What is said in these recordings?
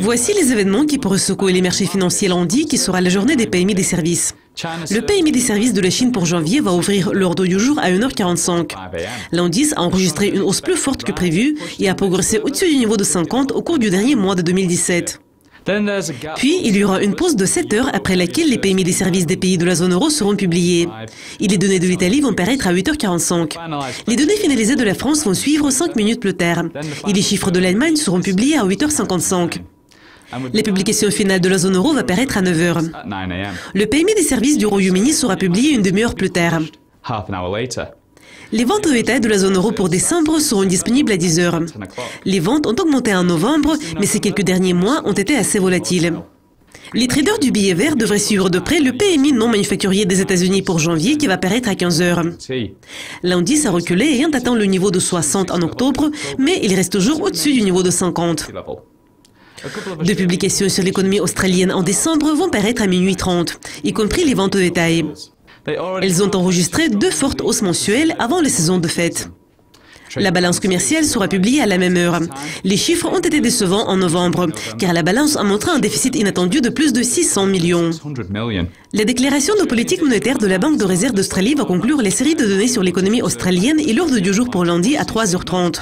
Voici les événements qui pourraient secouer les marchés financiers lundi, qui sera la journée des PMI des services. Le PMI des services de la Chine pour janvier va ouvrir l'ordre du jour à 1h45. L'indice a enregistré une hausse plus forte que prévu et a progressé au-dessus du niveau de 50 au cours du dernier mois de 2017. Puis, il y aura une pause de 7 heures après laquelle les PMI des services des pays de la zone euro seront publiés. Et les données de l'Italie vont paraître à 8h45. Les données finalisées de la France vont suivre 5 minutes plus tard. Et les chiffres de l'Allemagne seront publiés à 8h55. La publication finale de la zone euro va paraître à 9h. Le PMI des services du Royaume-Uni sera publié une demi-heure plus tard. Les ventes au détail de la zone euro pour décembre seront disponibles à 10h. Les ventes ont augmenté en novembre, mais ces quelques derniers mois ont été assez volatiles. Les traders du billet vert devraient suivre de près le PMI non manufacturier des États-Unis pour janvier qui va paraître à 15h. L'indice a reculé ayant atteint le niveau de 60 en octobre, mais il reste toujours au-dessus du niveau de 50. Deux publications sur l'économie australienne en décembre vont paraître à minuit 30, y compris les ventes au détail. Elles ont enregistré 2 fortes hausses mensuelles avant la saison de fête. La balance commerciale sera publiée à la même heure. Les chiffres ont été décevants en novembre, car la balance a montré un déficit inattendu de plus de 600 millions. La déclaration de politique monétaire de la Banque de réserve d'Australie va conclure les séries de données sur l'économie australienne et l'ordre du jour pour lundi à 3h30.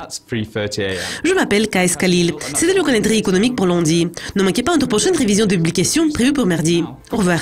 Je m'appelle Kaes Khalil. C'était le calendrier économique pour lundi. Ne manquez pas notre prochaine révision de publication prévue pour mardi. Au revoir.